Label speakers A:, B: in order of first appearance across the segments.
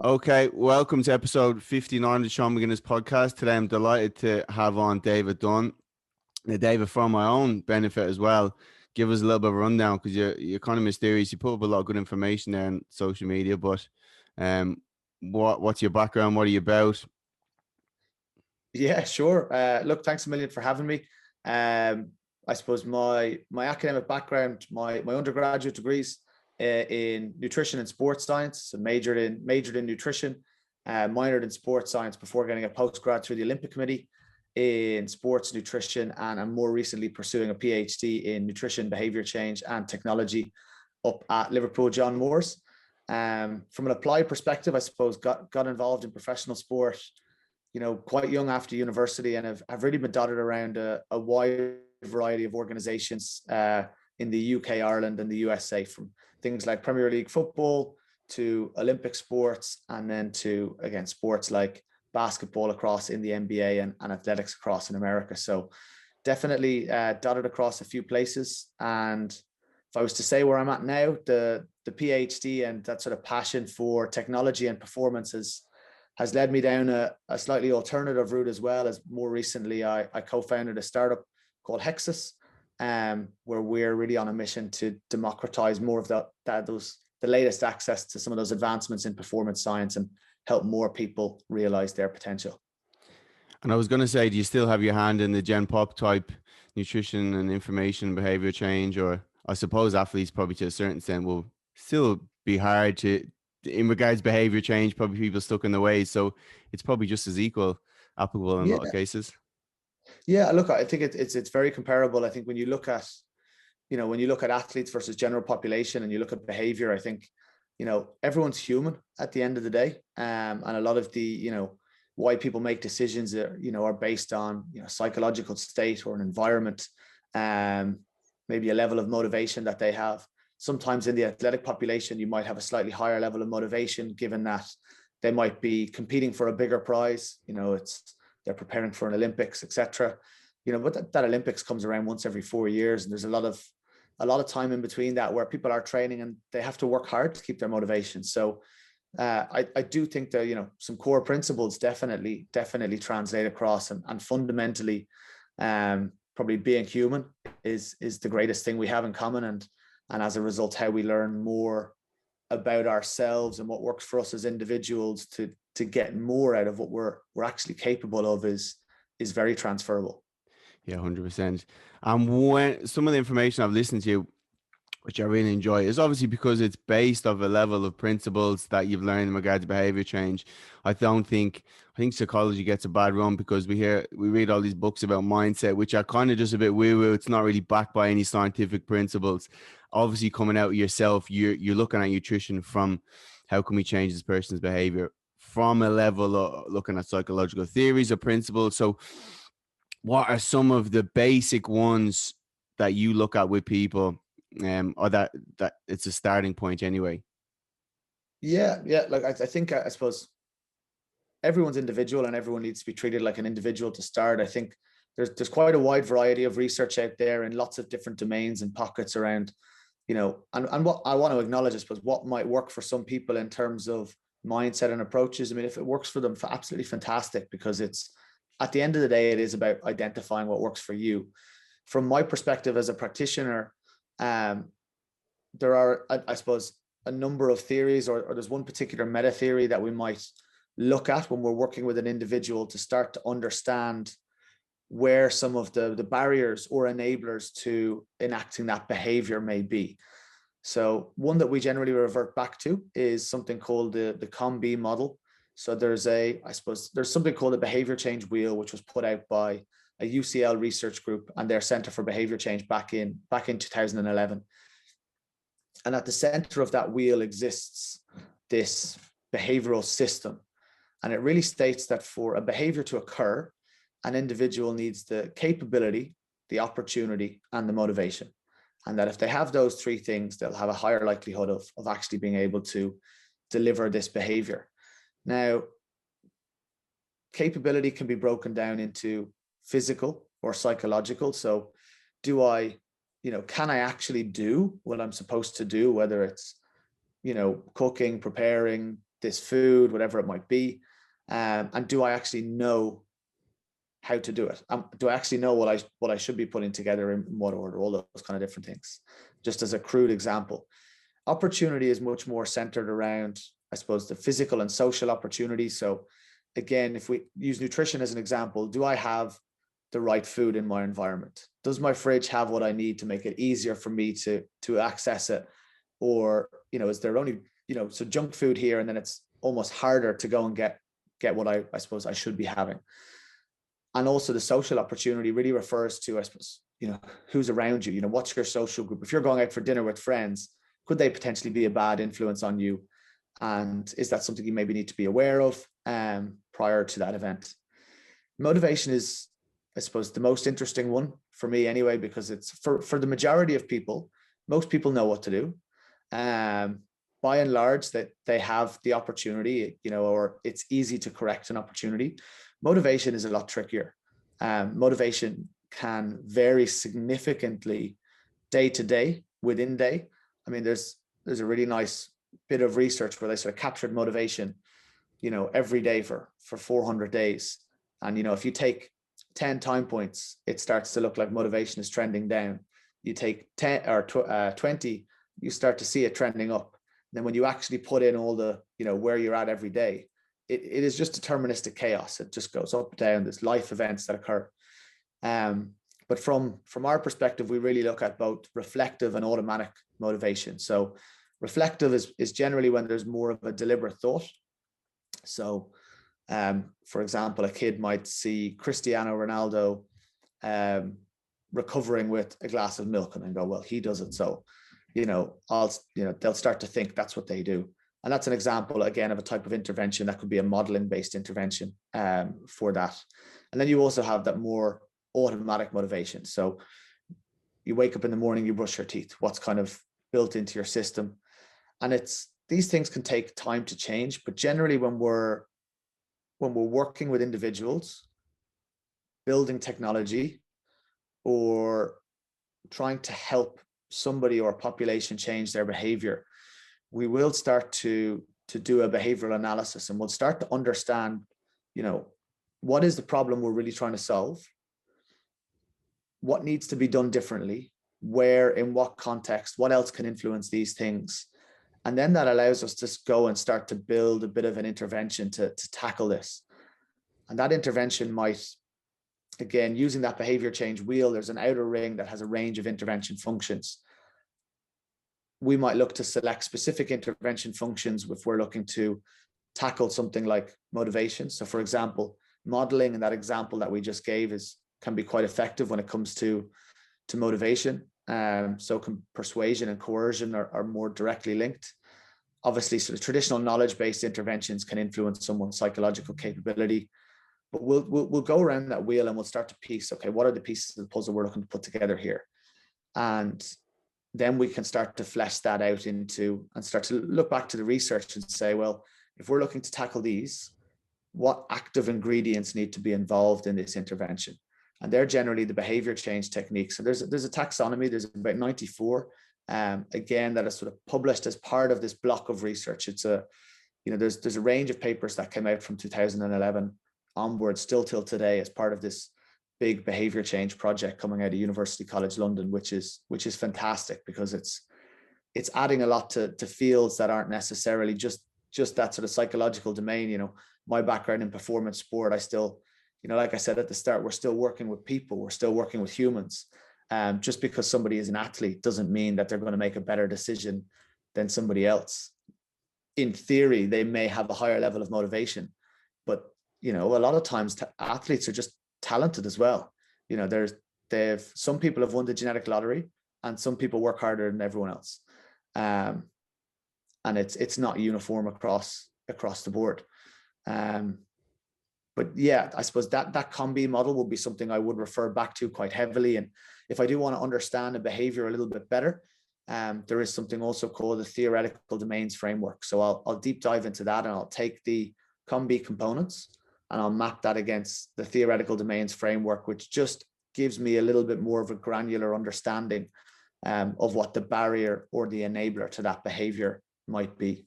A: Okay, welcome to episode 59 of the Sean McGinnis podcast. Today I'm delighted to have on David Dunne. Now, David, for my own benefit as well, give us a little bit of a rundown because you're kind of mysterious. You put up a lot of good information there on social media, but what's your background? What are you about?
B: Yeah, sure. Look, thanks a million for having me. I suppose my academic background, my undergraduate degrees in nutrition and sports science, so majored in nutrition, minored in sports science before getting a postgrad through the Olympic Committee in sports nutrition, and I'm more recently pursuing a Ph.D. in nutrition, behaviour change and technology up at Liverpool John Moores. From an applied perspective, I suppose got involved in professional sport, quite young after university, and have really been dotted around a wide variety of organizations in the UK, Ireland, and the USA, from things like Premier League football to Olympic sports, and then to, again, sports like basketball across in the NBA and athletics across in America. So definitely dotted across a few places. And if I was to say where I'm at now, the PhD and that sort of passion for technology and performance has led me down a slightly alternative route as well. As more recently, I co-founded a startup called Hexus, where we're really on a mission to democratize more of the latest access to some of those advancements in performance science and help more people realize their potential.
A: And I was going to say, do you still have your hand in the Gen Pop type nutrition and information behavior change? Or I suppose athletes probably to a certain extent will still be hard to, in regards to behavior change, probably people stuck in the ways. So it's probably just as applicable in a lot of cases.
B: Yeah, look, I think it's very comparable. I think when you look at athletes versus general population and you look at behavior, I think, everyone's human at the end of the day. And a lot of the, why people make decisions are based on, psychological state or an environment, maybe a level of motivation that they have. Sometimes in the athletic population, you might have a slightly higher level of motivation, given that they might be competing for a bigger prize. They're preparing for an Olympics, etc. But that Olympics comes around once every 4 years, and there's a lot of time in between that where people are training and they have to work hard to keep their motivation. So I do think that some core principles definitely translate across, and fundamentally, probably being human is the greatest thing we have in common, and as a result, how we learn more about ourselves and what works for us as individuals to get more out of what we're actually capable of is very transferable.
A: Yeah, 100%. And when some of the information I've listened to, which I really enjoy, is obviously because it's based off a level of principles that you've learned in regards to behavior change. I think psychology gets a bad run because we read all these books about mindset, which are kind of just a bit woo-woo. It's not really backed by any scientific principles. Obviously, coming out yourself, you're looking at nutrition from how can we change this person's behavior from a level of looking at psychological theories or principles. So what are some of the basic ones that you look at with people, or that it's a starting point anyway?
B: Yeah. Like I think, I suppose everyone's individual and everyone needs to be treated like an individual to start. I think there's quite a wide variety of research out there in lots of different domains and pockets around, and what I want to acknowledge, I suppose, what might work for some people in terms of mindset and approaches. I mean, if it works for them, absolutely fantastic, because it's, at the end of the day, it is about identifying what works for you. From my perspective as a practitioner, there are, I suppose, a number of theories, or there's one particular meta theory that we might look at when we're working with an individual to start to understand where some of the barriers or enablers to enacting that behavior may be. So one that we generally revert back to is something called the COM-B model. So there's something called a behavior change wheel, which was put out by a UCL research group and their Center for Behavior Change back in 2011. And at the center of that wheel exists this behavioral system. And it really states that for a behavior to occur, an individual needs the capability, the opportunity, and the motivation. And that if they have those three things, they'll have a higher likelihood of actually being able to deliver this behavior. Now, capability can be broken down into physical or psychological. So can I actually do what I'm supposed to do, whether it's, cooking, preparing, this food, whatever it might be? And do I actually know how to do it? Do I actually know what I should be putting together in what order? All those kind of different things. Just as a crude example. Opportunity is much more centered around, I suppose, the physical and social opportunity. So again, if we use nutrition as an example, do I have the right food in my environment? Does my fridge have what I need to make it easier for me to access it? Or, is there only, so junk food here, and then it's almost harder to go and get what I suppose I should be having. And also the social opportunity really refers to, I suppose, who's around you, what's your social group? If you're going out for dinner with friends, could they potentially be a bad influence on you? And is that something you maybe need to be aware of prior to that event? Motivation is, I suppose, the most interesting one for me anyway, because it's for the majority of people, most people know what to do. By and large, that they have the opportunity, or it's easy to correct an opportunity. Motivation is a lot trickier. Motivation can vary significantly day to day, within day. I mean, there's a really nice bit of research where they sort of captured motivation, every day for 400 days. And, if you take 10 time points, it starts to look like motivation is trending down. You take 10 or 20, you start to see it trending up. Then when you actually put in all the, where you're at every day, it is just deterministic chaos. It just goes up and down. There's life events that occur. But from our perspective, we really look at both reflective and automatic motivation. So reflective is generally when there's more of a deliberate thought. So for example, a kid might see Cristiano Ronaldo recovering with a glass of milk and then go, well, he does it. So, they'll start to think that's what they do. And that's an example, again, of a type of intervention that could be a modeling-based intervention for that. And then you also have that more automatic motivation. So you wake up in the morning, you brush your teeth, what's kind of built into your system. And these things can take time to change, but generally when we're working with individuals, building technology, or trying to help somebody or a population change their behavior, we will start to do a behavioral analysis, and we'll start to understand, what is the problem we're really trying to solve? What needs to be done differently? Where, in what context, what else can influence these things? And then that allows us to go and start to build a bit of an intervention to tackle this. And that intervention might, again, using that behavior change wheel, there's an outer ring that has a range of intervention functions. We might look to select specific intervention functions if we're looking to tackle something like motivation. So for example, modeling in that example that we just gave can be quite effective when it comes to motivation. So persuasion and coercion are more directly linked. Obviously, sort of traditional knowledge-based interventions can influence someone's psychological capability. But we'll go around that wheel and we'll start to piece, okay, what are the pieces of the puzzle we're looking to put together here? And then we can start to flesh that out and start to look back to the research and say, well, if we're looking to tackle these, what active ingredients need to be involved in this intervention? And they're generally the behavior change techniques. And there's a taxonomy, there's about 94, again, that is sort of published as part of this block of research. It's there's a range of papers that came out from 2011 onwards, still till today, as part of this big behavior change project coming out of University College London, which is fantastic, because it's adding a lot to fields that aren't necessarily just that sort of psychological domain. My background in performance sport, I still, like I said at the start, we're still working with people, we're still working with humans. Just because somebody is an athlete doesn't mean that they're going to make a better decision than somebody else. In theory, they may have a higher level of motivation, but a lot of times athletes are just talented as well. Some people have won the genetic lottery, and some people work harder than everyone else. And it's not uniform across the board. But yeah, I suppose that COM-B model will be something I would refer back to quite heavily. And if I do want to understand a behavior a little bit better, there is something also called the theoretical domains framework. So I'll deep dive into that, and I'll take the COM-B components and I'll map that against the theoretical domains framework, which just gives me a little bit more of a granular understanding of what the barrier or the enabler to that behavior might be.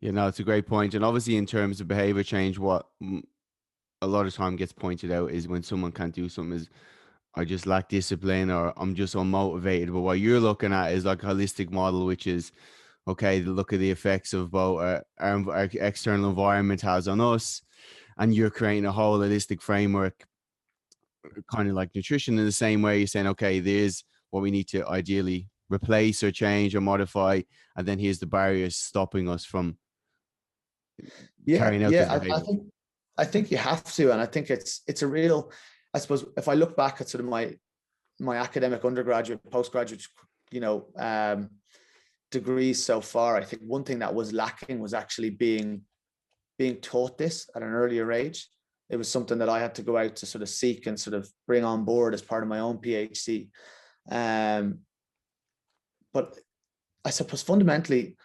A: You know, it's a great point. And obviously, in terms of behavior change, what a lot of time gets pointed out is when someone can't do something is, I just lack discipline or I'm just unmotivated. But what you're looking at is like a holistic model, which is okay, look at the effects of both our external environment has on us, and you're creating a whole holistic framework, kind of like nutrition in the same way. You're saying, okay, there's what we need to ideally replace or change or modify, and then here's the barriers stopping us from
B: Yeah,
A: carrying out this
B: yeah.
A: behavior.
B: I think you have to, and I think it's a real. I suppose if I look back at sort of my academic undergraduate, postgraduate, you know, degrees so far, I think one thing that was lacking was actually being taught this at an earlier age. It was something that I had to go out to sort of seek and sort of bring on board as part of my own PhD. But I suppose fundamentally,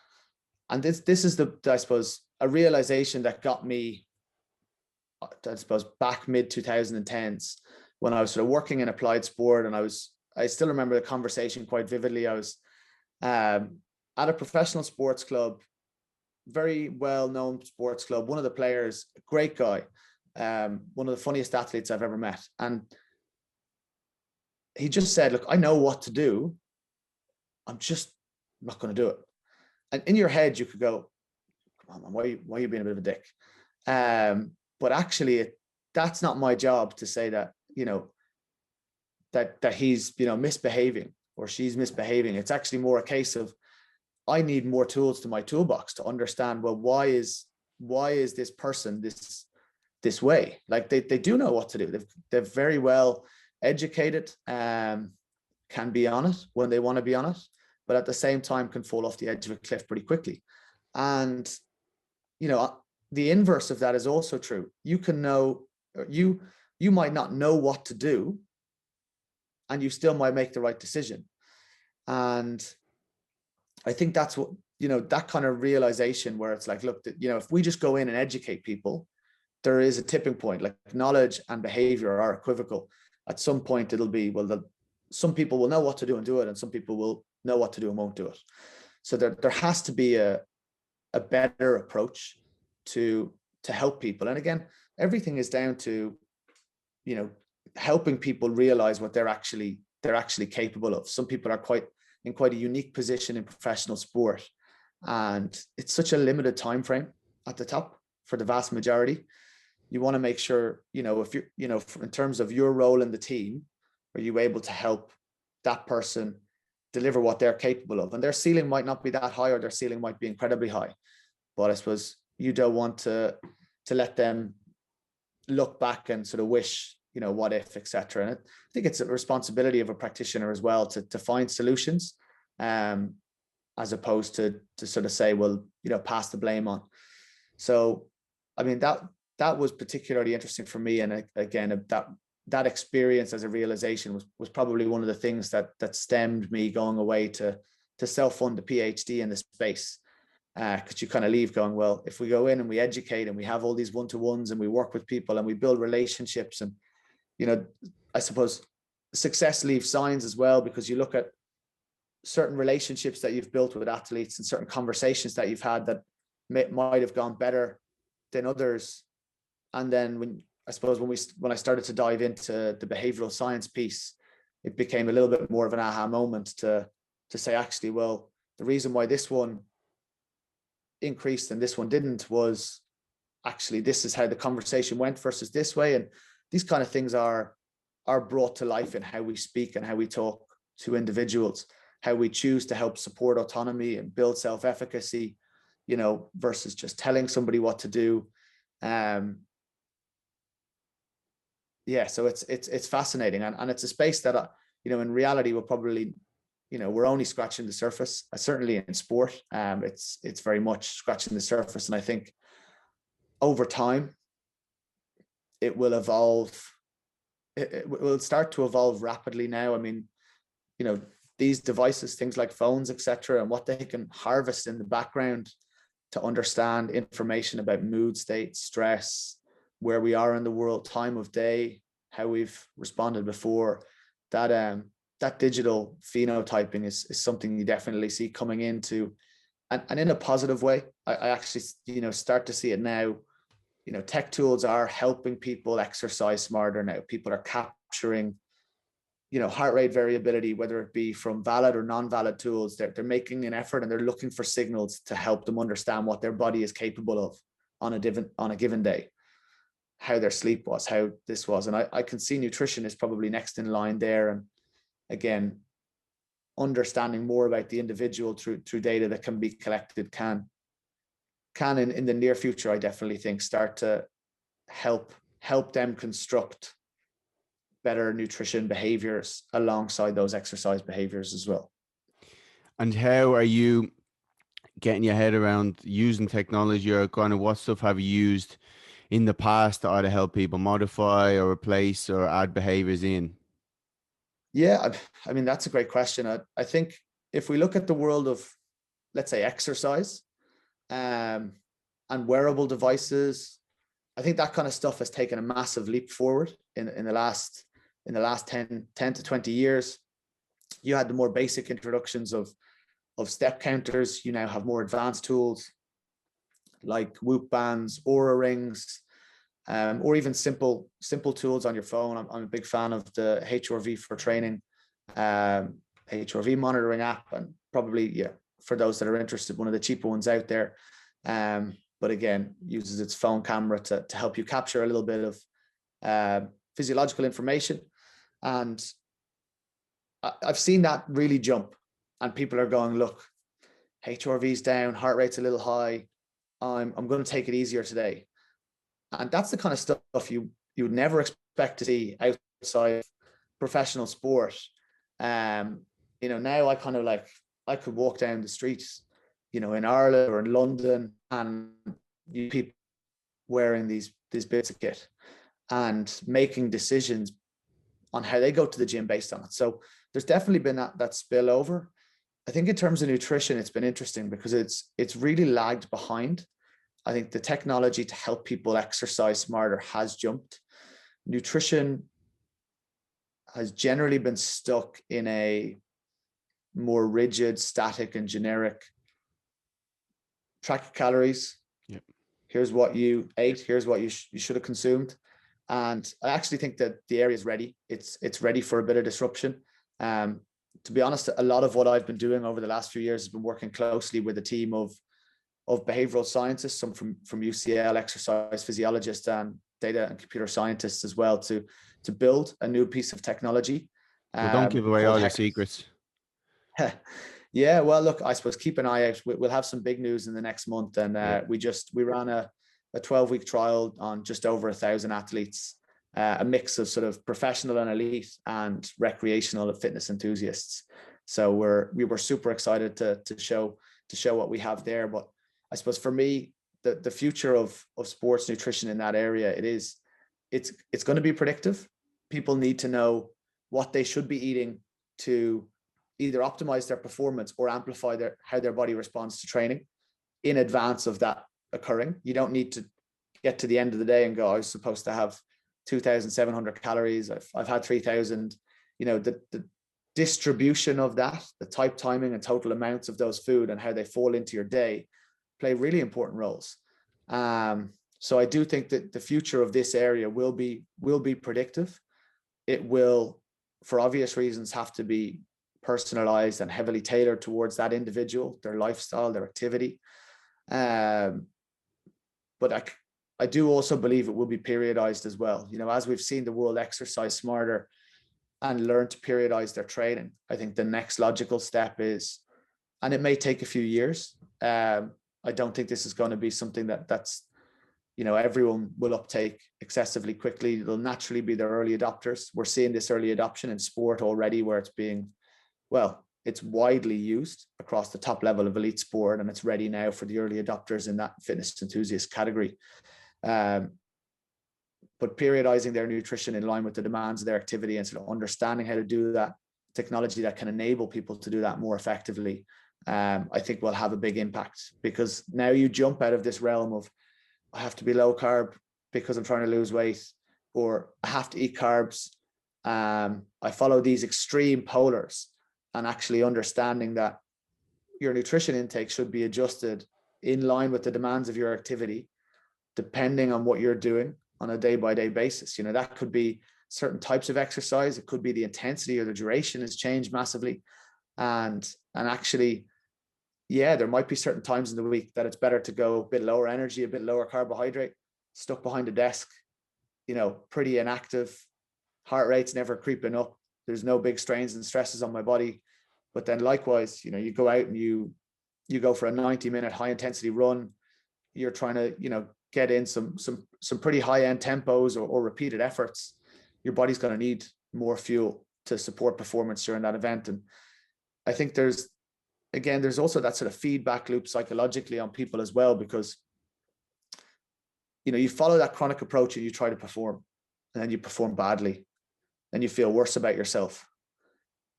B: and this is the I suppose a realization that got me, I suppose, back mid 2010s when I was sort of working in applied sport, and I still remember the conversation quite vividly. I was at a professional sports club, very well-known sports club. One of the players, a great guy, one of the funniest athletes I've ever met, and he just said, "Look, I know what to do. I'm just not going to do it." And in your head, you could go, "Come on, man, why are you being a bit of a dick?" But actually, that's not my job to say that, you know, that he's, you know, misbehaving or she's misbehaving. It's actually more a case of I need more tools to my toolbox to understand, well, why is this person this way? Like they do know what to do. They're very well educated, can be on it when they want to be on it, but at the same time can fall off the edge of a cliff pretty quickly. And, you know, the inverse of that is also true. You can know, you might not know what to do, and you still might make the right decision. And I think that's what, you know, that kind of realization where it's like, look, you know, if we just go in and educate people, there is a tipping point. Like knowledge and behavior are equivocal. At some point it'll be, well, some people will know what to do and do it, and some people will know what to do and won't do it. So there has to be a better approach to help people. And again, everything is down to, you know, helping people realize what they're actually capable of. Some people are in quite a unique position in professional sport, and it's such a limited time frame at the top for the vast majority. You want to make sure, you know, if you're, you know, in terms of your role in the team, are you able to help that person deliver what they're capable of? And their ceiling might not be that high, or their ceiling might be incredibly high, but I suppose you don't want to let them look back and sort of wish, you know, what if, etc. And I think it's a responsibility of a practitioner as well to find solutions, as opposed to sort of say, well, you know, pass the blame on. So, I mean, that was particularly interesting for me. And again, that experience as a realization was probably one of the things that stemmed me going away to self-fund a PhD in the space. Because you kind of leave going, well, if we go in and we educate and we have all these one-to-ones and we work with people and we build relationships, and, you know, I suppose success leaves signs as well, because you look at certain relationships that you've built with athletes and certain conversations that you've had that might have gone better than others. And then when I started to dive into the behavioral science piece, it became a little bit more of an aha moment to say, actually, well, the reason why this one increased and this one didn't was actually this is how the conversation went versus this way. And these kind of things are brought to life in how we speak and how we talk to individuals, how we choose to help support autonomy and build self-efficacy, you know, versus just telling somebody what to do. Yeah, so it's fascinating, and it's a space that, you know, in reality we're probably, you know, we're only scratching the surface. Certainly in sport, it's very much scratching the surface, and I think over time it will evolve. It will start to evolve rapidly now. I mean, you know, these devices, things like phones, etc., and what they can harvest in the background to understand information about mood state, stress, where we are in the world, time of day, how we've responded before. That digital phenotyping is something you definitely see coming into and in a positive way. I actually, start to see it now. Tech tools are helping people exercise smarter now. People are capturing, heart rate variability, whether it be from valid or non-valid tools. They're making an effort and they're looking for signals to help them understand what their body is capable of on a given day, how their sleep was, how this was. And I can see nutrition is probably next in line there. And again, understanding more about the individual through data that can be collected can in the near future, I definitely think, start to help them construct better nutrition behaviors alongside those exercise behaviors as well.
A: And how are you getting your head around using technology, or kind of what stuff have you used in the past to either help people modify or replace or add behaviors in?
B: Yeah, I mean, that's a great question. I think if we look at the world of, let's say, exercise and wearable devices, I think that kind of stuff has taken a massive leap forward in the last 10 to 20 years. You had the more basic introductions of step counters. You now have more advanced tools like Whoop bands, Aura rings, or even simple tools on your phone. I'm a big fan of the HRV for training, HRV monitoring app, and probably, for those that are interested, one of the cheaper ones out there. But again, uses its phone camera to help you capture a little bit of physiological information. And I've seen that really jump, and people are going, look, HRV's down, heart rate's a little high. I'm going to take it easier today. And that's the kind of stuff you would never expect to see outside professional sport. Now I kind of I could walk down the streets, in Ireland or in London, and you people wearing these bits of kit and making decisions on how they go to the gym based on it. So there's definitely been that spillover. I think in terms of nutrition, it's been interesting because it's really lagged behind. I think the technology to help people exercise smarter has jumped. Nutrition has generally been stuck in a more rigid, static, and generic track your calories.
A: Yep.
B: Here's what you ate. Here's what you should have consumed. And I actually think that the area is ready. It's ready for a bit of disruption. To be honest, a lot of what I've been doing over the last few years has been working closely with a team of behavioral scientists, some from UCL, exercise physiologists, and data and computer scientists as well, to build a new piece of technology.
A: Well, don't give away all your secrets.
B: Yeah, well, look, I suppose keep an eye out. We'll have some big news in the next month, and we ran a 12-week trial on just over 1,000 athletes, a mix of sort of professional and elite and recreational fitness enthusiasts. So we were super excited to show what we have there. But I suppose for me, the future of sports nutrition in that area, it's going to be predictive. People need to know what they should be eating to either optimize their performance or amplify how their body responds to training in advance of that occurring. You don't need to get to the end of the day and go, I was supposed to have 2,700 calories. I've had 3,000. The distribution of that, the type, timing, and total amounts of those food and how they fall into your day play really important roles. So I do think that the future of this area will be predictive. It will, for obvious reasons, have to be personalized and heavily tailored towards that individual, their lifestyle, their activity. But I do also believe it will be periodized as well. As we've seen the world exercise smarter and learn to periodize their training, I think the next logical step is, and it may take a few years. I don't think this is going to be something that's everyone will uptake excessively quickly. It'll naturally be the early adopters. We're seeing this early adoption in sport already, where it's widely used across the top level of elite sport, and it's ready now for the early adopters in that fitness enthusiast category. But periodizing their nutrition in line with the demands of their activity and sort of understanding how to do that, technology that can enable people to do that more effectively, I think will have a big impact, because now you jump out of this realm of, I have to be low carb because I'm trying to lose weight, or I have to eat carbs. I follow these extreme polars, and actually understanding that your nutrition intake should be adjusted in line with the demands of your activity, depending on what you're doing on a day-by-day basis. You know, that could be certain types of exercise. It could be the intensity or the duration has changed massively. And actually, yeah, there might be certain times in the week that it's better to go a bit lower energy, a bit lower carbohydrate, stuck behind a desk, you know, pretty inactive, heart rate's never creeping up. There's no big strains and stresses on my body. But then likewise, you know, you go out and you go for a 90-minute high intensity run. You're trying to, you know, get in some pretty high end tempos or repeated efforts. Your body's going to need more fuel to support performance during that event. And I think there's also that sort of feedback loop psychologically on people as well, because, you know, you follow that chronic approach and you try to perform, and then you perform badly, then you feel worse about yourself.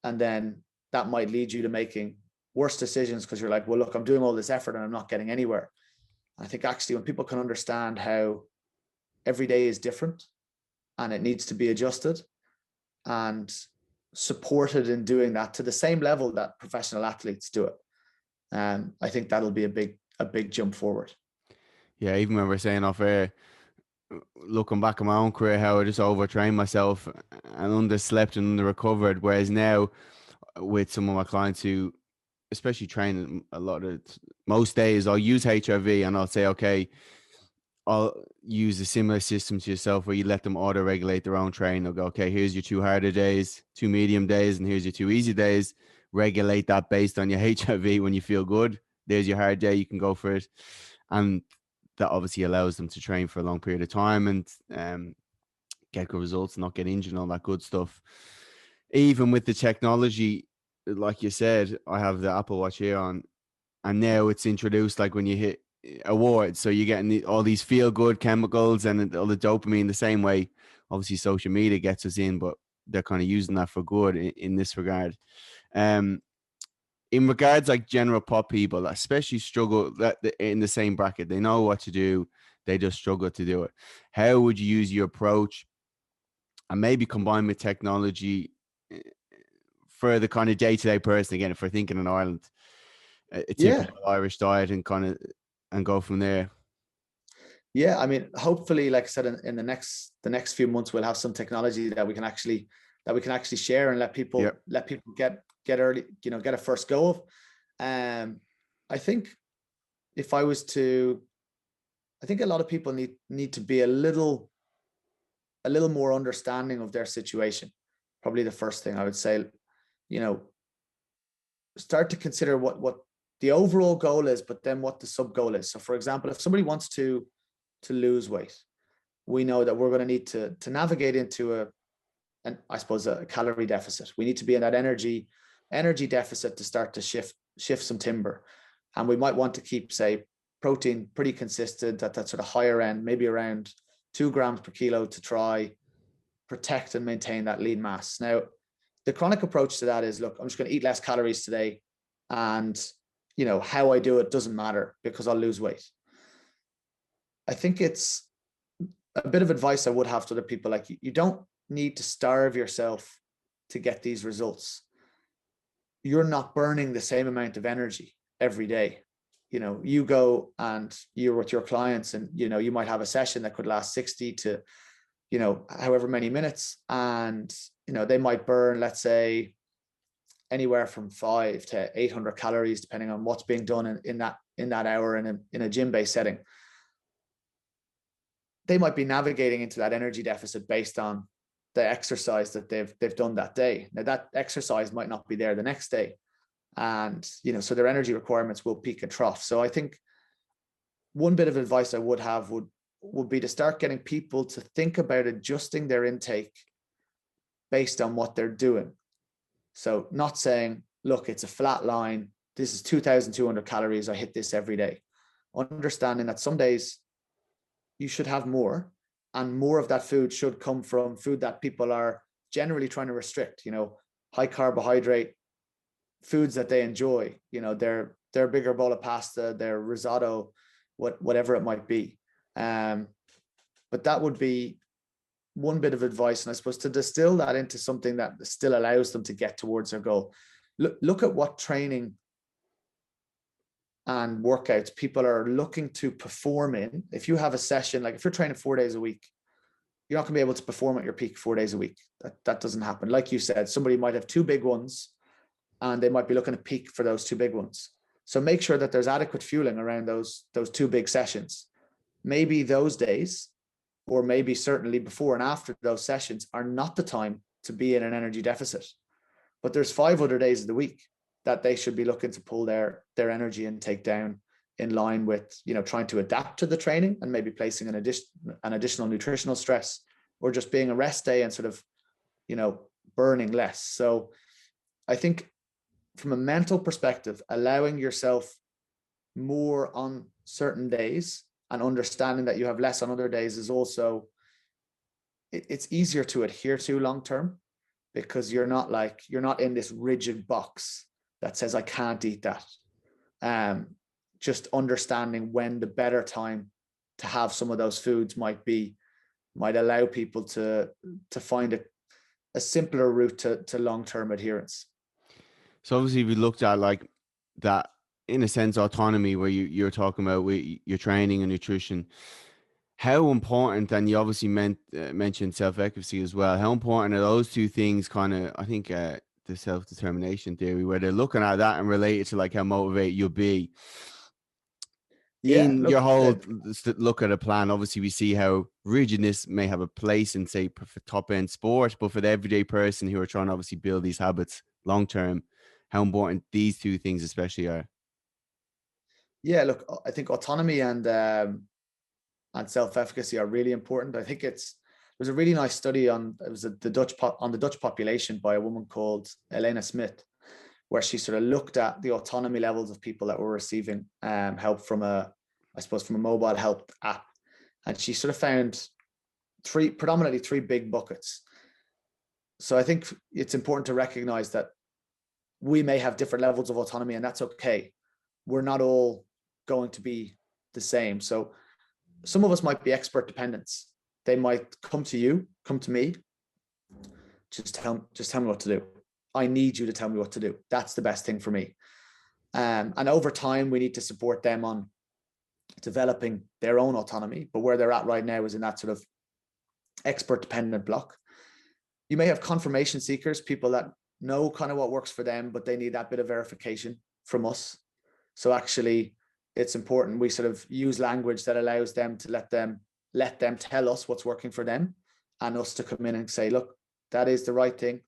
B: And then that might lead you to making worse decisions because you're like, well, look, I'm doing all this effort and I'm not getting anywhere. I think actually when people can understand how every day is different and it needs to be adjusted and supported in doing that to the same level that professional athletes do it, I think that'll be a big jump forward.
A: Yeah, even when we're saying off air, looking back at my own career, how I just overtrained myself and underslept and underrecovered. Whereas now, with some of my clients who, especially training a lot of most days, I'll use HRV and I'll say, okay, I'll use a similar system to yourself where you let them auto regulate their own training. They'll go, okay, here's your 2 harder days, 2 medium days, and here's your 2 easy days. Regulate that based on your HRV. When you feel good, there's your hard day, you can go for it. And that obviously allows them to train for a long period of time and get good results, not get injured and all that good stuff. Even with the technology, like you said, I have the Apple Watch here on, and now it's introduced like when you hit awards, so you're getting all these feel good chemicals and all the dopamine the same way obviously social media gets us in, but they're kind of using that for good in this regard. In regards like general pop people, especially struggle that in the same bracket, they know what to do, they just struggle to do it. How would you use your approach and maybe combine with technology for the kind of day-to-day person, again, if we're thinking in Ireland, a
B: Yeah.
A: typical Irish diet, and kind of and go from there?
B: Yeah. I mean, hopefully, like I said, in the next few months, we'll have some technology that we can actually share and let people get early, you know, get a first go of. I think if I was to, I think a lot of people need to be a little more understanding of their situation. Probably the first thing I would say, you know, start to consider what the overall goal is, but then what the sub goal is. So for example, if somebody wants to lose weight, we know that we're going to need to navigate into I suppose a calorie deficit. We need to be in that energy deficit to start to shift some timber. And we might want to keep, say, protein pretty consistent at that sort of higher end, maybe around 2 grams per kilo, to try protect and maintain that lean mass. Now, the chronic approach to that is, look, I'm just going to eat less calories today, and, you know, how I do it doesn't matter because I'll lose weight. I think it's a bit of advice I would have to other people. Like, you don't need to starve yourself to get these results. You're not burning the same amount of energy every day. You know, you go and you're with your clients, and, you know, you might have a session that could last 60 to, you know, however many minutes. And, you know, they might burn, let's say, anywhere from 500 to 800 calories, depending on what's being done in that hour in a gym-based setting. They might be navigating into that energy deficit based on the exercise that they've done that day. Now, that exercise might not be there the next day, and, you know, so their energy requirements will peak and trough. So I think one bit of advice I would have would be to start getting people to think about adjusting their intake based on what they're doing. So not saying, look, it's a flat line, this is 2,200 calories, I hit this every day. Understanding that some days you should have more, and more of that food should come from food that people are generally trying to restrict, you know, high carbohydrate foods that they enjoy, you know, their bigger bowl of pasta, their risotto, whatever it might be. But that would be one bit of advice. And I suppose to distill that into something that still allows them to get towards their goal. Look at what training and workouts people are looking to perform in, if you have a session, like if you're training 4 days a week, you're not going to be able to perform at your peak 4 days a week. That doesn't happen. Like you said, somebody might have two big ones and they might be looking to peak for those two big ones. So make sure that there's adequate fueling around those two big sessions. Maybe those days, or maybe certainly before and after those sessions, are not the time to be in an energy deficit. But there's 5 other days of the week that they should be looking to pull their energy intake down in line with, trying to adapt to the training and maybe placing an additional nutritional stress, or just being a rest day and sort of, burning less. So I think from a mental perspective, allowing yourself more on certain days and understanding that you have less on other days is also, it's easier to adhere to long term, because you're not in this rigid box that says I can't eat that. Just understanding when the better time to have some of those foods might allow people to find a simpler route to long-term adherence.
A: So obviously we looked at like that, in a sense, autonomy, where you're talking about with your training and nutrition. How important, and you obviously mentioned self-efficacy as well, how important are those two things kind of, I think, the self-determination theory, where they're looking at that and relate it to like how motivated you'll be
B: Yeah,
A: in
B: look,
A: your whole look at a plan. Obviously we see how rigidness may have a place in, say, top end sport, but for the everyday person who are trying to obviously build these habits long term, how important these two things especially are.
B: yeah, look, I think autonomy and self-efficacy are really important. I think there's a really nice study on the Dutch population by a woman called Elena Smith, where she sort of looked at the autonomy levels of people that were receiving help from a mobile health app, and she sort of found predominantly three big buckets. So I think it's important to recognize that we may have different levels of autonomy, and that's okay. We're not all going to be the same. So some of us might be expert dependents. They might come to me, just tell me what to do. I need you to tell me what to do. That's the best thing for me. And over time, we need to support them on developing their own autonomy. But where they're at right now is in that sort of expert dependent block. You may have confirmation seekers, people that know kind of what works for them, but they need that bit of verification from us. So actually, it's important we sort of use language that allows them to let them tell us what's working for them, and us to come in and say, look, that is the right thing.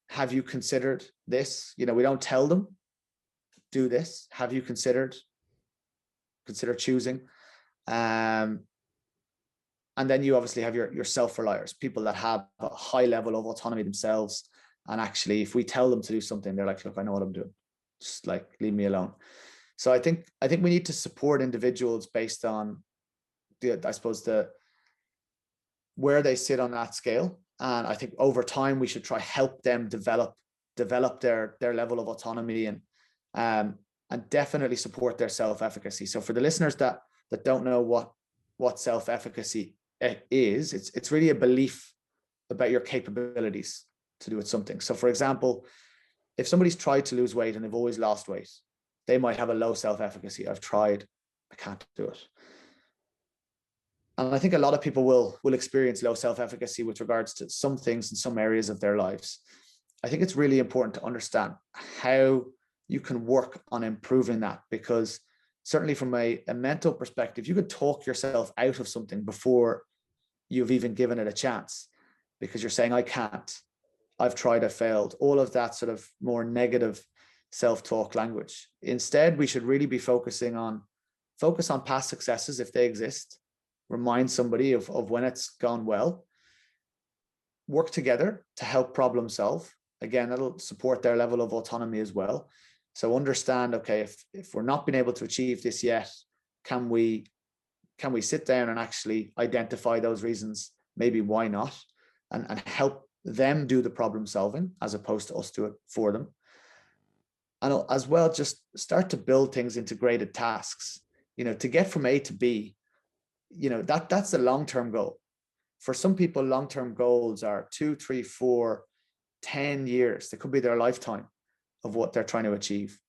B: Have you considered this? We don't tell them, do this. Have you consider choosing? And then you obviously have your self-reliers, people that have a high level of autonomy themselves. And actually, if we tell them to do something, they're like, look, I know what I'm doing. Just like, leave me alone. So I think we need to support individuals based on where they sit on that scale. And I think over time we should try help them develop their level of autonomy, and definitely support their self-efficacy. So for the listeners that don't know what self-efficacy is, it's really a belief about your capabilities to do something. So for example, if somebody's tried to lose weight and they've always lost weight, they might have a low self-efficacy. I've tried, I can't do it. And I think a lot of people will experience low self-efficacy with regards to some things in some areas of their lives. I think it's really important to understand how you can work on improving that, because certainly from a mental perspective, you could talk yourself out of something before you've even given it a chance, because you're saying, I can't, I've tried, I failed, all of that sort of more negative self-talk language. Instead, we should really be focus on past successes if they exist. Remind somebody of when it's gone well. Work together to help problem solve. Again, that'll support their level of autonomy as well. So understand, okay, if we're not being able to achieve this yet, can we sit down and actually identify those reasons, maybe why not, and help them do the problem solving as opposed to us do it for them. And as well, just start to build things into graded tasks, to get from A to B. That's the long-term goal. For some people, long-term goals are 2, 3, 4, 10 years. They could be their lifetime of what they're trying to achieve.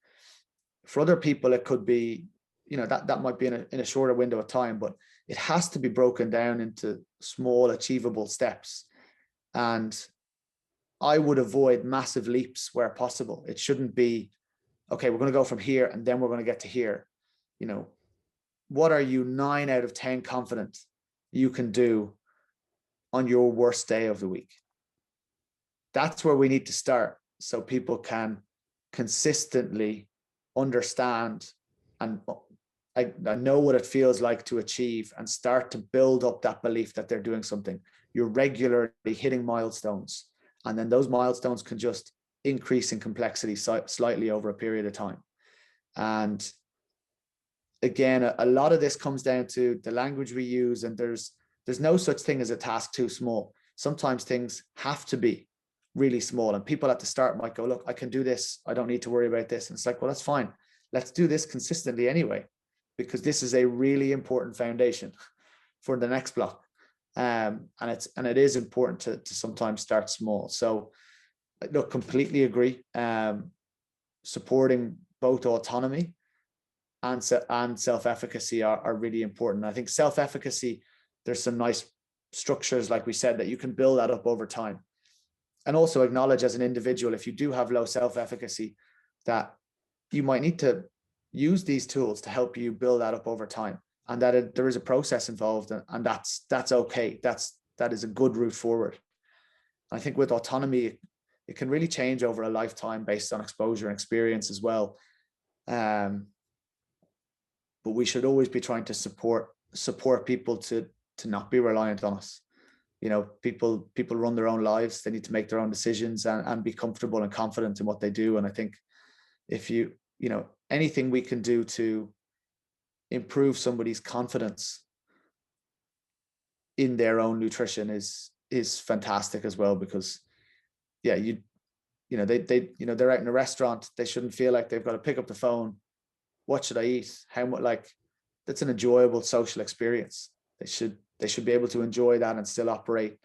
B: For other people, it could be, that might be in a shorter window of time, but it has to be broken down into small, achievable steps. And I would avoid massive leaps where possible. It shouldn't be, okay, we're going to go from here and then we're going to get to here. What are you 9 out of 10 confident you can do on your worst day of the week? That's where we need to start, so people can consistently understand and I know what it feels like to achieve, and start to build up that belief that they're doing something. You're regularly hitting milestones, and then those milestones can just increase in complexity slightly over a period of time. And again, a lot of this comes down to the language we use, and there's no such thing as a task too small. Sometimes things have to be really small, and people at the start might go, look, I can do this, I don't need to worry about this. And it's like, well, that's fine. Let's do this consistently anyway, because this is a really important foundation for the next block. And it is important to sometimes start small. So look, completely agree. Supporting both autonomy and self-efficacy are really important. I think self-efficacy, there's some nice structures, like we said, that you can build that up over time. And also acknowledge as an individual, if you do have low self-efficacy, that you might need to use these tools to help you build that up over time, and that there is a process involved, and that's okay. That is a good route forward. I think with autonomy, it can really change over a lifetime based on exposure and experience as well. But we should always be trying to support people to not be reliant on us. People run their own lives. They need to make their own decisions and be comfortable and confident in what they do. And I think if anything we can do to improve somebody's confidence in their own nutrition is fantastic as well, because they're out in a restaurant, they shouldn't feel like they've got to pick up the phone. What should I eat? How much? Like, that's an enjoyable social experience. They should be able to enjoy that and still operate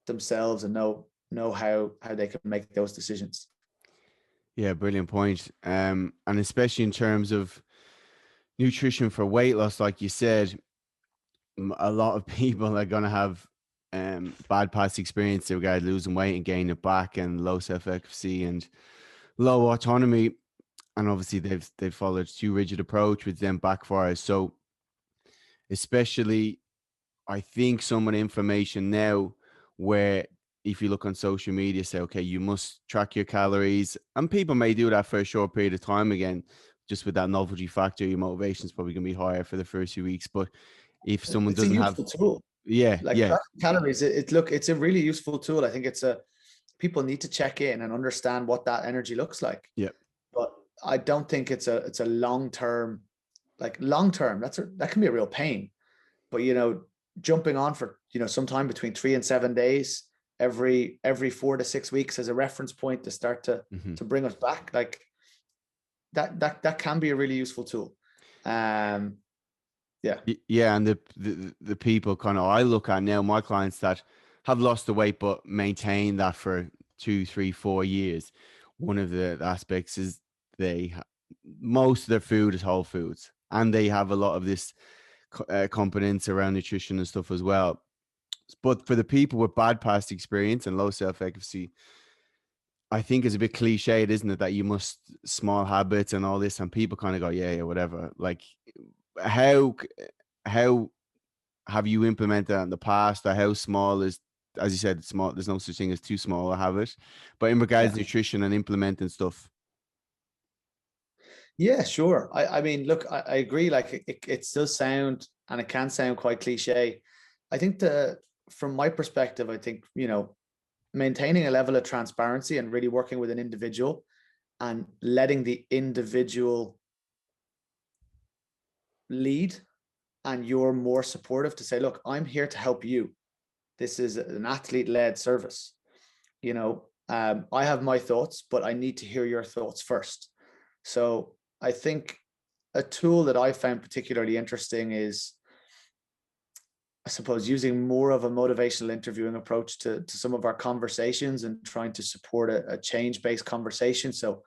B: themselves and know how they can make those decisions.
A: Yeah, brilliant point. And especially in terms of nutrition for weight loss, like you said, a lot of people are going to have bad past experience in regard to losing weight and gaining it back, and low self-efficacy and low autonomy. And obviously they've followed too rigid approach, which then backfires. So especially, I think some of the information now, where if you look on social media, say, okay, you must track your calories, and people may do that for a short period of time. Again, just with that novelty factor, your motivation is probably going to be higher for the first few weeks. But if someone
B: It's a
A: doesn't have,
B: useful tool. Like calories, it's a really useful tool. I think people need to check in and understand what that energy looks like.
A: Yeah.
B: But I don't think it's a long-term, that can be a real pain. But jumping on for sometime between 3 and 7 days every 4 to 6 weeks as a reference point to start to bring us back, like that can be a really useful tool. And
A: the people kind of I look at now, my clients that have lost the weight but maintain that for 2, 3, 4 years, one of the aspects is most of their food is whole foods, and they have a lot of this competence around nutrition and stuff as well. But for the people with bad past experience and low self-efficacy, I think it's a bit cliched, isn't it, that you must small habits and all this, and people kind of go, yeah, whatever. Like, how have you implemented that in the past, or how small is, as you said, small? There's no such thing as too small a habit, but in regards to nutrition and implementing stuff.
B: Yeah, sure. I mean, look, I agree. Like it does sound, and it can sound quite cliche. I think from my perspective, I think, maintaining a level of transparency and really working with an individual and letting the individual lead, and you're more supportive to say, look, I'm here to help you. This is an athlete-led service. I have my thoughts, but I need to hear your thoughts first. So I think a tool that I found particularly interesting is, I suppose, using more of a motivational interviewing approach to some of our conversations and trying to support a change-based conversation. So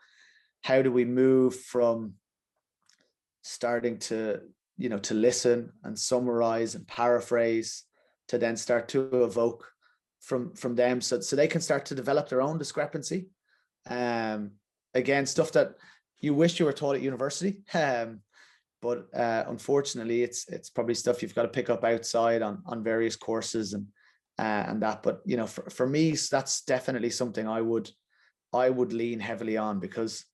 B: how do we move from starting to, to listen and summarize and paraphrase, to then start to evoke from them, so they can start to develop their own discrepancy. Again, stuff that you wish you were taught at university, but unfortunately it's probably stuff you've got to pick up outside on various courses and that. But for me, that's definitely something I would lean heavily on, because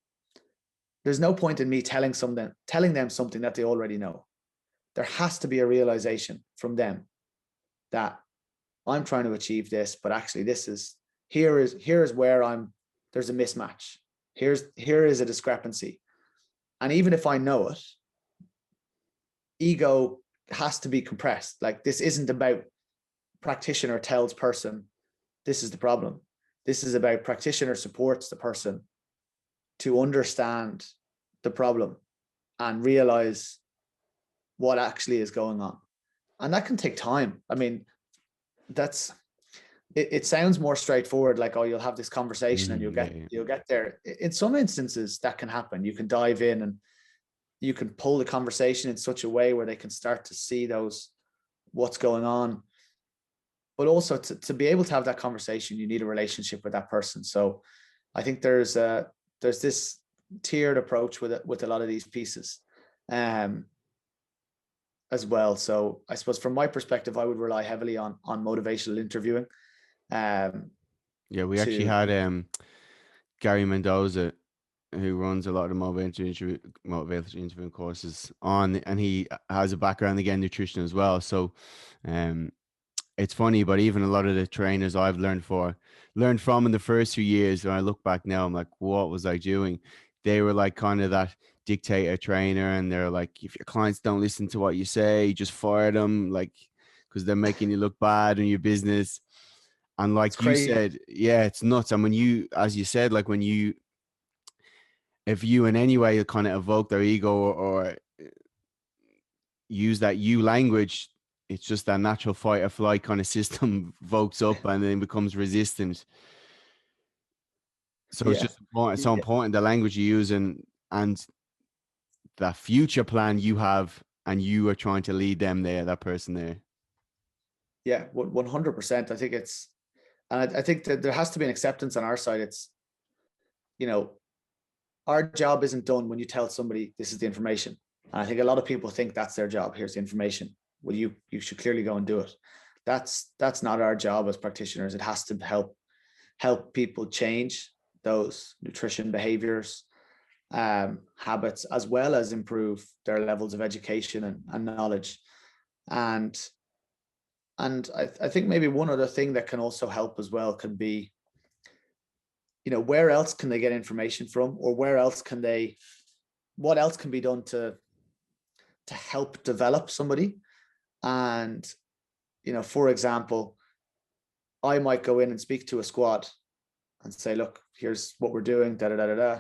B: there's no point in me telling them something that they already know. There has to be a realization from them that I'm trying to achieve this, but actually here is where there's a mismatch. Here is a discrepancy. And even if I know it, ego has to be compressed. Like, this isn't about practitioner tells person, this is the problem. This is about practitioner supports the person to understand the problem and realize what actually is going on. And that can take time. I mean, it sounds more straightforward, like, oh, you'll have this conversation and you'll get there. In some instances that can happen. You can dive in and you can pull the conversation in such a way where they can start to see what's going on. But also to be able to have that conversation, you need a relationship with that person. So I think there's this tiered approach with a lot of these pieces as well. So I suppose from my perspective, I would rely heavily on motivational interviewing.
A: We actually had Gary Mendoza, who runs a lot of the motivational interviewing courses on, and he has a background again nutrition as well. So it's funny, but even a lot of the trainers I've learned from in the first few years, when I look back now, I'm like, what was I doing? They were like kind of that dictator trainer, and they're like, if your clients don't listen to what you say, just fire them, like, because they're making you look bad in your business. And like you said, yeah, it's nuts. And when you, as you said, like if you in any way kind of evoke their ego or use that you language, it's just that natural fight or flight kind of system vokes up and then becomes resistant. So it's just so important the language you use and that future plan you have, and you are trying to lead them there, that person there.
B: Yeah, 100%. I think I think that there has to be an acceptance on our side. It's, our job isn't done when you tell somebody this is the information. And I think a lot of people think that's their job. Here's the information. Well, you should clearly go and do it. That's not our job as practitioners. It has to help people change those nutrition behaviors, habits, as well as improve their levels of education and knowledge. And I think maybe one other thing that can also help as well can be, where else can they get information from, or what else can be done to help develop somebody. And, for example, I might go in and speak to a squad and say, look, here's what we're doing, da, da, da, da, da.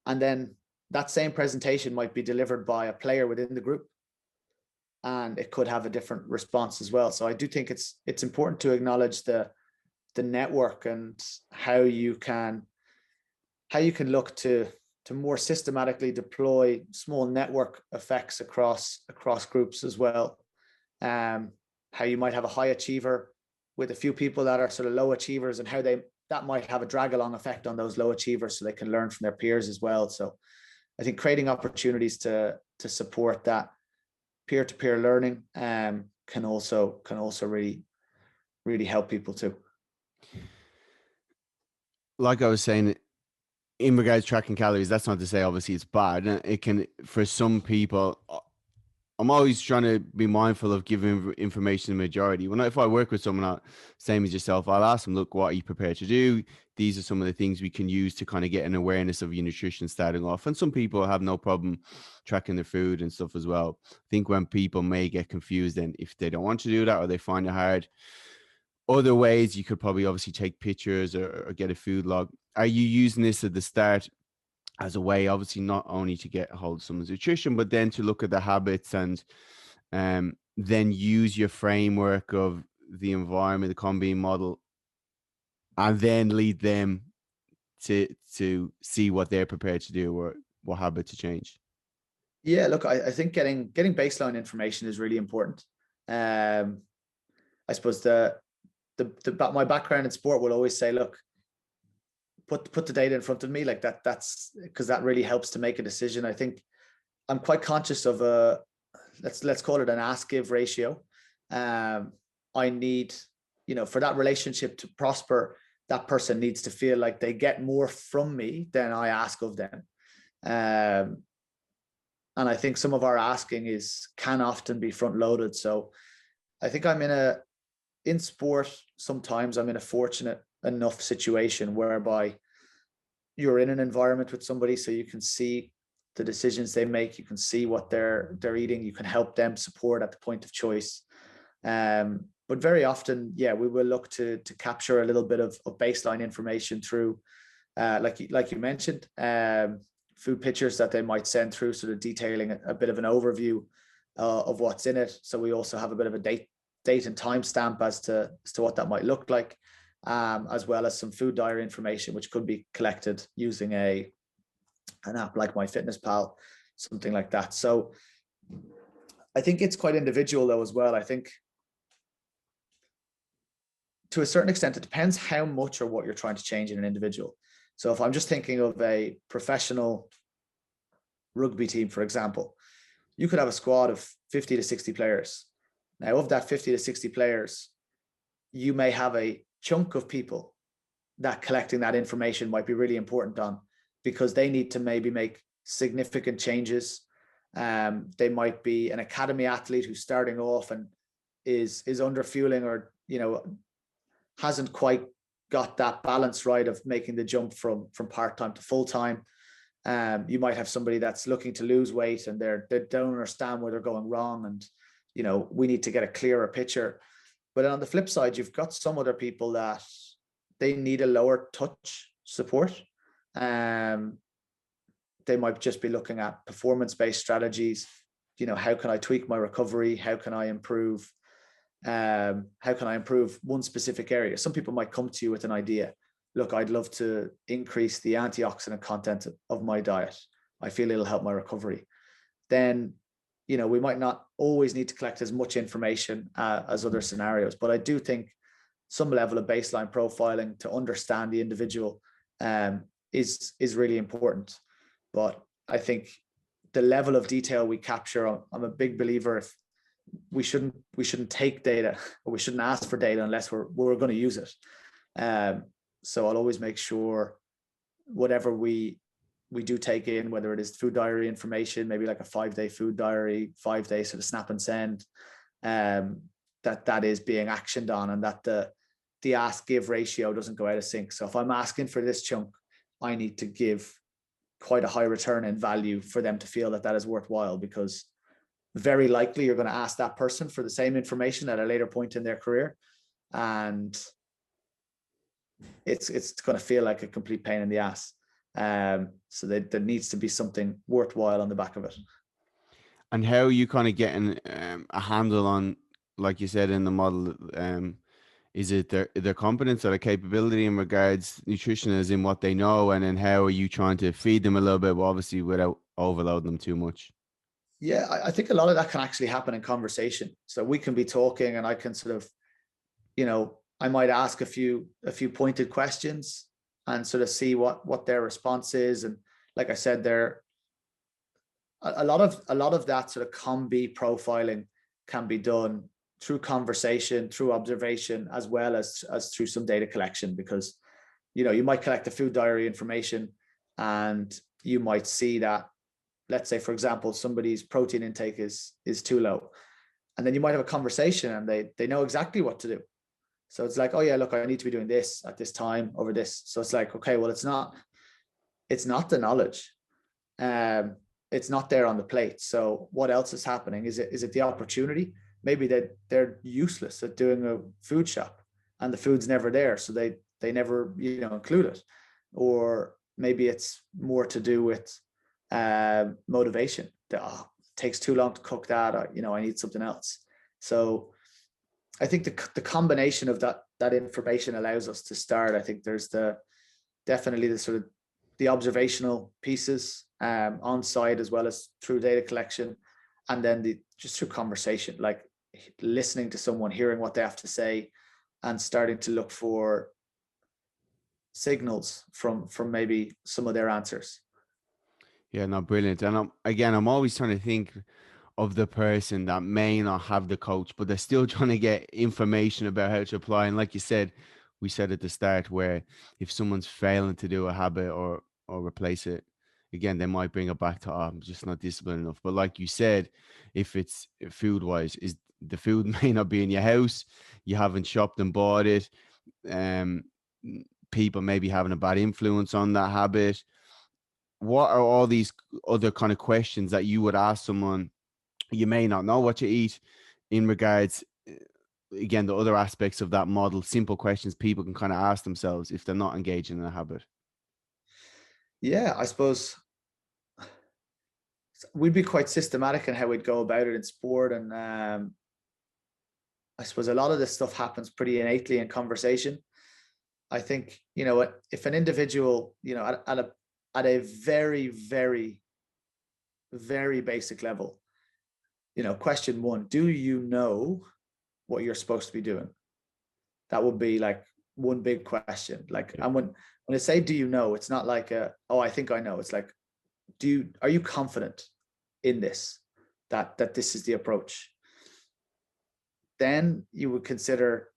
B: And then that same presentation might be delivered by a player within the group, and it could have a different response as well. So I do think it's important to acknowledge the network and how you can look to more systematically deploy small network effects across groups as well. How you might have a high achiever with a few people that are sort of low achievers, and how that might have a drag along effect on those low achievers, so they can learn from their peers as well. So I think creating opportunities to support that peer-to-peer learning can also really, really help people too.
A: Like I was saying, in regards to tracking calories, that's not to say obviously it's bad. It can, for some people, I'm always trying to be mindful of giving information the majority. If I work with someone, same as yourself, I'll ask them, look, what are you prepared to do? These are some of the things we can use to kind of get an awareness of your nutrition starting off. And some people have no problem tracking their food and stuff as well. I think when people may get confused, and if they don't want to do that or they find it hard, other ways you could probably obviously take pictures or get a food log. Are you using this at the start as a way, obviously, not only to get a hold of someone's nutrition, but then to look at the habits and then use your framework of the environment, the Con-Bean model, and then lead them to see what they're prepared to do or what habit to change?
B: Yeah, look, I think getting baseline information is really important. I suppose my background in sport will always say, look, put the data in front of me, like that's because that really helps to make a decision. I think I'm quite conscious of a, let's call it an ask give ratio. I need, for that relationship to prosper, that person needs to feel like they get more from me than I ask of them. And I think some of our asking can often be front loaded. So I think in sport, sometimes I'm in a fortunate enough situation whereby you're in an environment with somebody, so you can see the decisions they make, you can see what they're eating, you can help them support at the point of choice. But very often, yeah, we will look to capture a little bit of baseline information through, like you mentioned, food pictures that they might send through, sort of detailing a bit of an overview of what's in it. So we also have a bit of a date and time stamp as to what that might look like, as well as some food diary information, which could be collected using an app like MyFitnessPal, something like that. So I think it's quite individual though as well. I think to a certain extent, it depends how much or what you're trying to change in an individual. So if I'm just thinking of a professional rugby team, for example, you could have a squad of 50 to 60 players. Now, of that 50 to 60 players, you may have a chunk of people that collecting that information might be really important on, because they need to maybe make significant changes. They might be an academy athlete who's starting off and is under fueling, or hasn't quite got that balance right of making the jump from part-time to full-time. You might have somebody that's looking to lose weight and they don't understand where they're going wrong, and we need to get a clearer picture. But on the flip side, you've got some other people that they need a lower touch support. They might just be looking at performance-based strategies. How can I tweak my recovery? How can I improve one specific area? Some people might come to you with an idea. Look, I'd love to increase the antioxidant content of my diet. I feel it'll help my recovery. Then, we might not always need to collect as much information as other scenarios, but I do think some level of baseline profiling to understand the individual is really important. But I think the level of detail we capture, I'm a big believer if we shouldn't take data, or we shouldn't ask for data unless we're going to use it. So I'll always make sure whatever we do take in, whether it is food diary information, maybe like a 5-day food diary, 5-day sort of snap and send, that is being actioned on, and that the ask give ratio doesn't go out of sync. So if I'm asking for this chunk, I need to give quite a high return in value for them to feel that is worthwhile, because very likely you're going to ask that person for the same information at a later point in their career, and it's going to feel like a complete pain in the ass. So there needs to be something worthwhile on the back of it.
A: And how are you kind of getting a handle on, like you said in the model, is it their competence or their capability in regards nutrition as in what they know, and then how are you trying to feed them a little bit, obviously without overloading them too much?
B: Yeah, I think a lot of that can actually happen in conversation. So we can be talking and I can sort of, I might ask a few pointed questions and sort of see what their response is. And like I said, a lot of that sort of COM-B profiling can be done through conversation, through observation, as well as through some data collection, because you might collect the food diary information and you might see that, let's say, for example, somebody's protein intake is too low. And then you might have a conversation and they know exactly what to do. So it's like, oh yeah, look, I need to be doing this at this time over this. So it's like, okay, well, it's not the knowledge. It's not there on the plate. So what else is happening? Is it the opportunity? Maybe they're useless at doing a food shop and the food's never there, so they never include it. Or maybe it's more to do with motivation. It takes too long to cook that, or, I need something else. So I think the combination of that information allows us to start. I think there's definitely the sort of the observational pieces on site as well as through data collection, and then just through conversation, like listening to someone, hearing what they have to say, and starting to look for signals from maybe some of their answers.
A: Yeah, no, brilliant. And I'm always trying to think of the person that may not have the coach, but they're still trying to get information about how to apply. And like you said, we said at the start, where if someone's failing to do a habit or replace it, again, they might bring it back to, oh, I'm just not disciplined enough. But like you said, if it's food wise, is the food may not be in your house, you haven't shopped and bought it, um, people may be having a bad influence on that habit. What are all these other kind of questions that you would ask someone? You may not know what you eat, in regards, again, the other aspects of that model, simple questions people can kind of ask themselves if they're not engaging in a habit.
B: Yeah, I suppose we'd be quite systematic in how we'd go about it in sport. And I suppose a lot of this stuff happens pretty innately in conversation. I think, if an individual, at a very, very, very basic level, question one, do you know what you're supposed to be doing? That would be like one big question. Like, and when I say, do you know, it's not like, oh, I think I know. It's like, are you confident in this, that this is the approach? Then you would consider,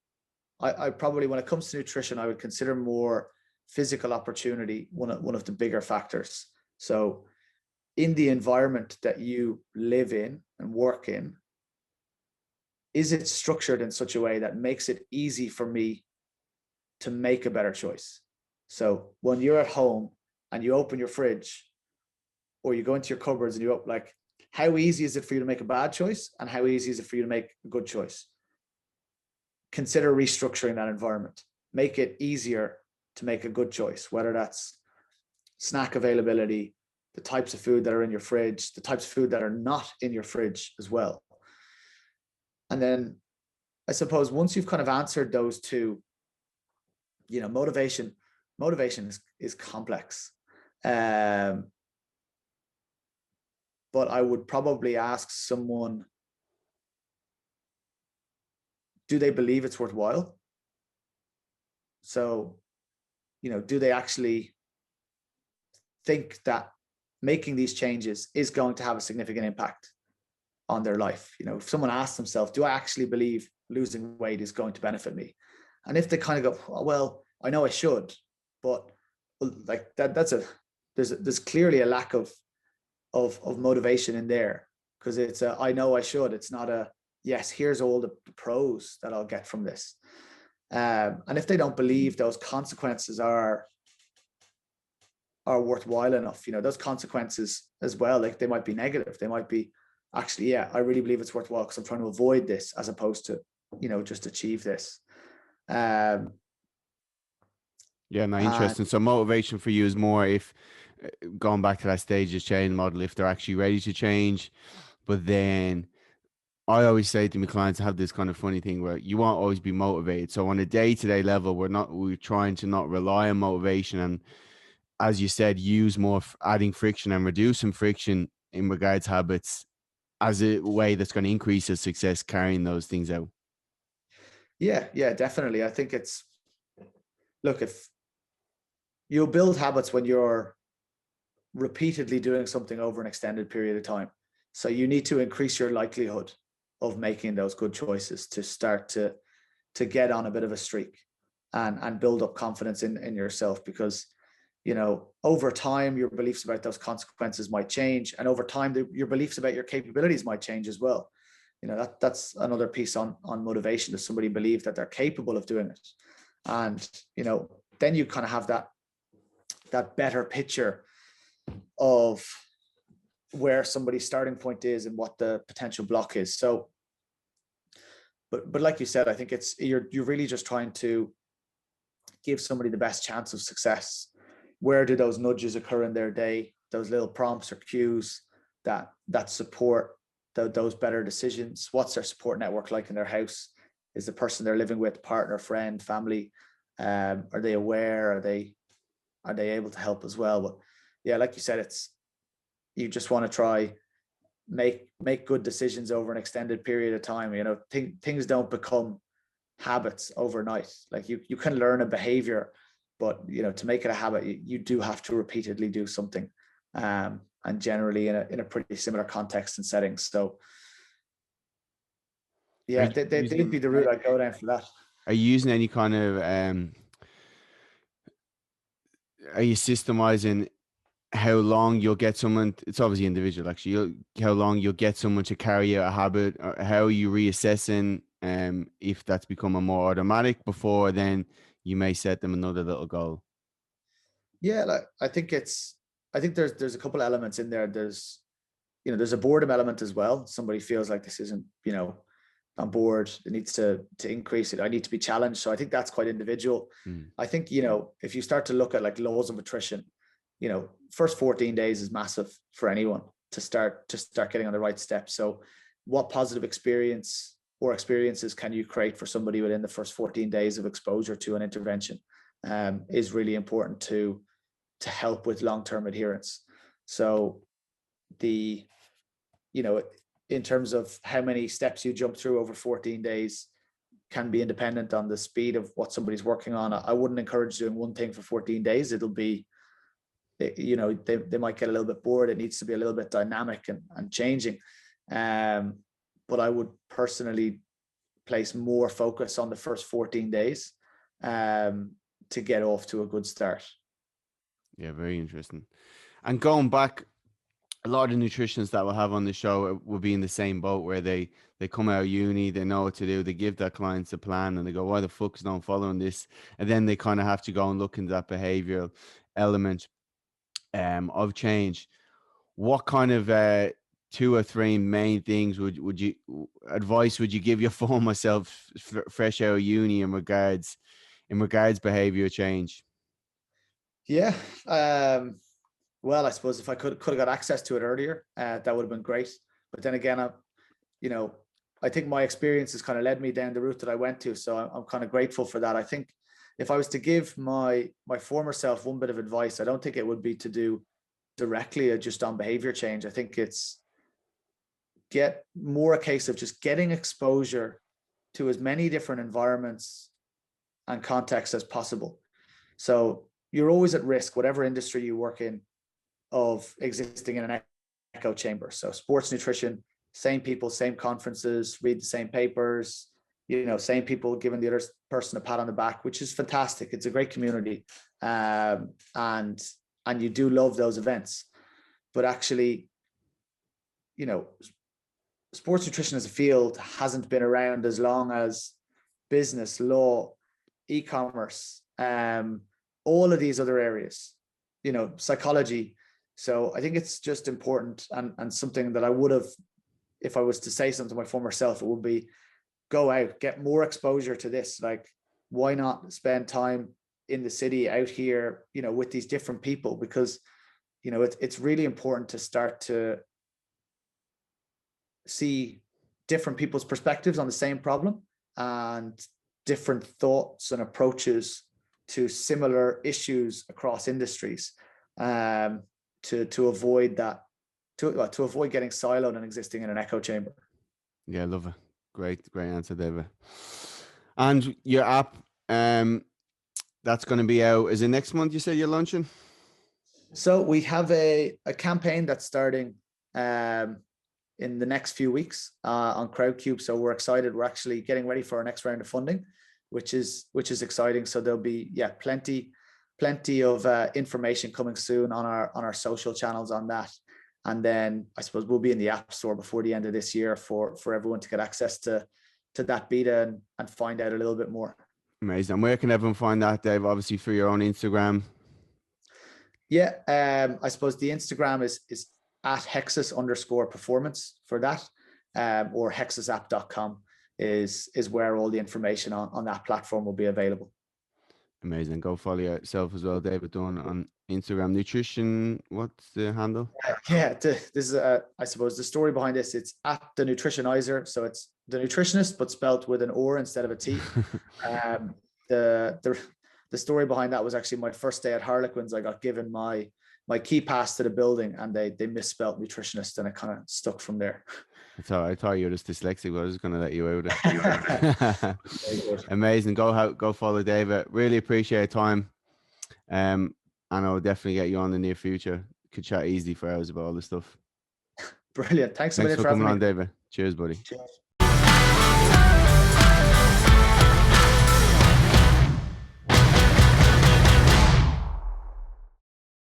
B: I probably, when it comes to nutrition, I would consider more physical opportunity one of the bigger factors. So in the environment that you live in and work in, is it structured in such a way that makes it easy for me to make a better choice? So when you're at home and you open your fridge, or you go into your cupboards and you open, like, how easy is it for you to make a bad choice, and how easy is it for you to make a good choice? Consider restructuring that environment. Make it easier to make a good choice, whether that's snack availability, the types of food that are in your fridge, the types of food that are not in your fridge as well. And then I suppose once you've kind of answered those two, motivation is complex. But I would probably ask someone, do they believe it's worthwhile? So, do they actually think that making these changes is going to have a significant impact on their life? If someone asks themselves, do I actually believe losing weight is going to benefit me? And if they kind of go, oh, well, I know I should, but like there's clearly a lack of motivation in there, because it's I know I should. It's not a, yes, here's all the pros that I'll get from this. And if they don't believe those consequences are worthwhile enough, those consequences as well, like they might be negative. They might be, actually, yeah, I really believe it's worthwhile because I'm trying to avoid this as opposed to, just achieve this.
A: Yeah, no, interesting. So motivation for you is more if, going back to that stages change model, if they're actually ready to change. But then I always say to my clients, I have this kind of funny thing where you won't always be motivated. So on a day-to-day level, we're trying to not rely on motivation, and, as you said, use more adding friction and reducing friction in regards habits as a way that's going to increase the success carrying those things out.
B: Yeah, definitely. I think look, if you'll build habits when you're repeatedly doing something over an extended period of time. So you need to increase your likelihood of making those good choices to start to get on a bit of a streak and build up confidence in yourself, because over time your beliefs about those consequences might change, and over time your beliefs about your capabilities might change as well. That's another piece on motivation. Does somebody believe that they're capable of doing it? And then you kind of have that better picture of where somebody's starting point is and what the potential block is. So, but like you said, I think you're really just trying to give somebody the best chance of success. Where do those nudges occur in their day? Those little prompts or cues that support those better decisions. What's their support network like in their house? Is the person they're living with partner, friend, family? Are they aware? Are they are they able to help as well? But yeah, like you said, you just want to try make good decisions over an extended period of time. You know, things don't become habits overnight. Like you can learn a behavior, but you know, to make it a habit, you do have to repeatedly do something, and generally in a pretty similar context and settings. So yeah, they'd be the route I'd go down for that.
A: Are you using any kind of are you systemizing how long you'll get someone? It's obviously individual, actually. How long you'll get someone to carry out a habit, or how are you reassessing if that's become a more automatic before then you may set them another little goal?
B: Yeah, like I think there's a couple of elements in there. There's a boredom element as well. Somebody feels like this isn't, on board. It needs to increase it. I need to be challenged. So I think that's quite individual. I think, if you start to look at like laws of attrition, first 14 days is massive for anyone to start getting on the right steps. So what positive experience or experiences can you create for somebody within the first 14 days of exposure to an intervention is really important to help with long-term adherence. So in terms of how many steps you jump through over 14 days can be independent on the speed of what somebody's working on. I wouldn't encourage doing one thing for 14 days. It'll be, they might get a little bit bored. It needs to be a little bit dynamic and changing. But I would personally place more focus on the first 14 days to get off to a good start.
A: Yeah, very interesting. And going back, a lot of the nutritionists that we'll have on the show will be in the same boat where they come out of uni, they know what to do, they give their clients a plan and they go, why the fuck's not following this? And then they kind of have to go and look into that behavioral element of change. What kind of 2 or 3 main things would you give your former self fresh out of uni in regards behavior change?
B: Yeah. Well, I suppose if I could have got access to it earlier, that would have been great. But then again, I think my experience has kind of led me down the route that I went to. So I'm kind of grateful for that. I think if I was to give my former self one bit of advice, I don't think it would be to do directly just on behavior change. I think it's get more a case of just getting exposure to as many different environments and contexts as possible. So you're always at risk, whatever industry you work in, of existing in an echo chamber. So sports nutrition, same people, same conferences, read the same papers, same people giving the other person a pat on the back, which is fantastic. It's a great community. And you do love those events. But actually, sports nutrition as a field hasn't been around as long as business, law, e-commerce, all of these other areas, psychology. So I think it's just important and something that I would have, if I was to say something to my former self, it would be go out, get more exposure to this. Like, why not spend time in the city out here, with these different people? Because, it's really important to start to see different people's perspectives on the same problem and different thoughts and approaches to similar issues across industries. To avoid that, to avoid getting siloed and existing in an echo chamber.
A: Yeah, I love it. Great answer, David. And your app, that's going to be out. Is it next month? You said you're launching.
B: So we have a campaign that's starting in the next few weeks on Crowdcube. So we're excited. We're actually getting ready for our next round of funding, which is exciting. So there'll be plenty of information coming soon on our social channels on that. And then I suppose we'll be in the App Store before the end of this year for everyone to get access to that beta and find out a little bit more.
A: Amazing. Where can everyone find that, Dave? Obviously through your own Instagram.
B: Yeah, I suppose the Instagram is at hexus_performance for that, or hexusapp.com is where all the information on that platform will be available.
A: Amazing. Go follow yourself as well, David Dunne, on Instagram. Nutrition, what's the handle?
B: Yeah, this is I suppose the story behind this. It's at the Nutritionizer, so it's the Nutritionist but spelt with an or instead of a T. The the story behind that was actually my first day at Harlequins. I got given my key pass to the building, and they misspelled nutritionist, and it kind of stuck from there.
A: I thought you were just dyslexic, but I was just going to let you out of it. Amazing. Go follow David. Really appreciate your time. And I'll definitely get you on in the near future. Could chat easily for hours about all this stuff.
B: Brilliant. Thanks a
A: Thanks
B: million
A: for
B: for
A: coming
B: having
A: on,
B: me.
A: David. Cheers, buddy.
B: Cheers.